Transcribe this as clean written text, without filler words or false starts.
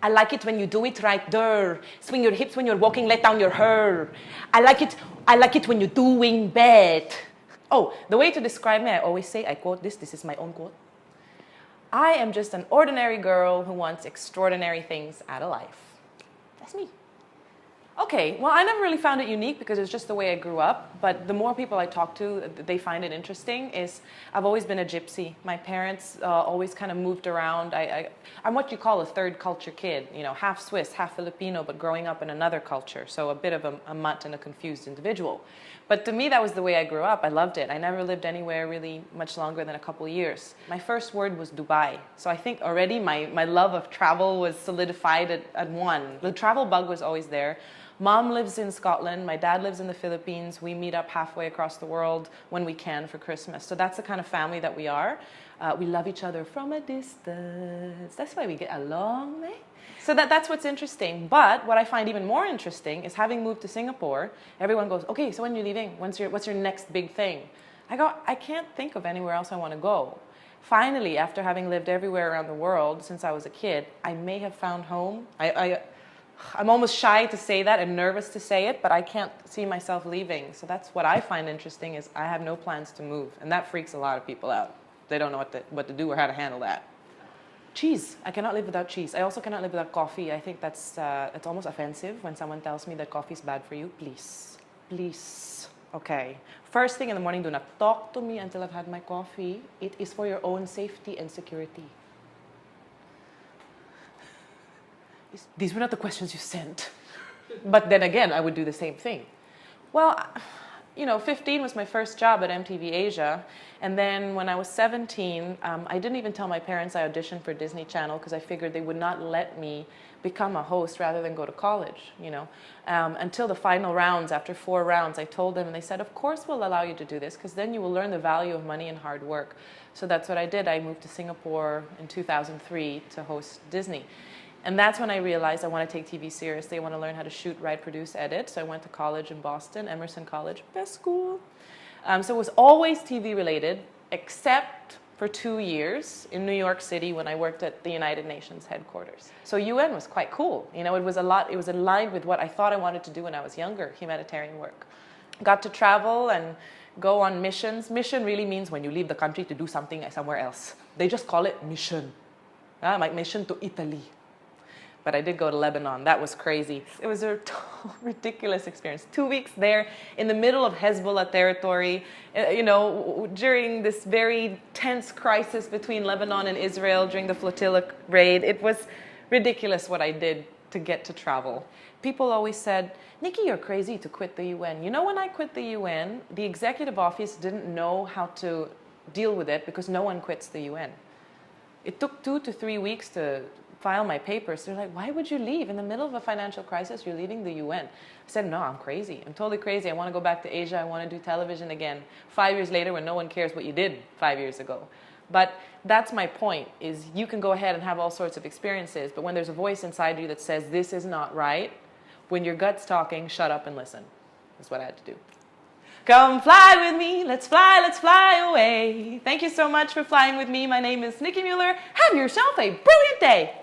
I like it when you do it right there. Swing your hips when you're walking, let down your hair. I like it when you're doing bad. Oh, the way to describe me, I always say, I quote this is my own quote. I am just an ordinary girl who wants extraordinary things out of life. That's me. Okay, well, I never really found it unique because it's just the way I grew up. But the more people I talk to, they find it interesting. Is I've always been a gypsy. My parents always kind of moved around. I'm what you call a third culture kid. You know, half Swiss, half Filipino, but growing up in another culture. So a bit of a mutt and a confused individual. But to me, that was the way I grew up. I loved it. I never lived anywhere really much longer than a couple of years. My first word was Dubai. So I think already my love of travel was solidified at one. The travel bug was always there. Mom lives in Scotland. My dad lives in the Philippines. We meet up halfway across the world when we can for Christmas. So that's the kind of family that we are. We love each other from a distance. That's why we get along, eh? So that's what's interesting. But what I find even more interesting is having moved to Singapore, everyone goes, okay, so when are you leaving? What's your next big thing? I go, I can't think of anywhere else I want to go. Finally, after having lived everywhere around the world since I was a kid, I may have found home. I'm almost shy to say that and nervous to say it, but I can't see myself leaving. So that's what I find interesting is I have no plans to move. And that freaks a lot of people out. They don't know what to do or how to handle that. Cheese. I cannot live without cheese. I also cannot live without coffee. I think that's it's almost offensive when someone tells me that coffee is bad for you. Please. Please. Okay. First thing in the morning, do not talk to me until I've had my coffee. It is for your own safety and security. These were not the questions you sent. But then again, I would do the same thing. Well, you know, 15 was my first job at MTV Asia. And then when I was 17, I didn't even tell my parents I auditioned for Disney Channel because I figured they would not let me become a host rather than go to college, you know. Until the final rounds, after 4 rounds, I told them and they said, of course we'll allow you to do this because then you will learn the value of money and hard work. So that's what I did. I moved to Singapore in 2003 to host Disney. And that's when I realized I want to take TV seriously. I want to learn how to shoot, write, produce, edit. So I went to college in Boston, Emerson College, best school. So it was always TV related, except for 2 years in New York City when I worked at the United Nations headquarters. So UN was quite cool. You know, it was aligned with what I thought I wanted to do when I was younger, humanitarian work. Got to travel and go on missions. Mission really means when you leave the country to do something somewhere else. They just call it mission. My mission to Italy. But I did go to Lebanon. That was crazy. It was a ridiculous experience. 2 weeks there in the middle of Hezbollah territory, you know, during this very tense crisis between Lebanon and Israel during the flotilla raid. It was ridiculous what I did to get to travel. People always said, Nikki, you're crazy to quit the UN. You know, when I quit the UN, the executive office didn't know how to deal with it because no one quits the UN. It took 2 to 3 weeks to file my papers. They're like, why would you leave? In the middle of a financial crisis, you're leaving the UN. I said, no, I'm crazy. I'm totally crazy. I want to go back to Asia. I want to do television again. 5 years later when no one cares what you did 5 years ago. But that's my point, is you can go ahead and have all sorts of experiences, but when there's a voice inside you that says this is not right, when your gut's talking, shut up and listen. That's what I had to do. Come fly with me, let's fly away. Thank you so much for flying with me. My name is Nikki Mueller. Have yourself a brilliant day.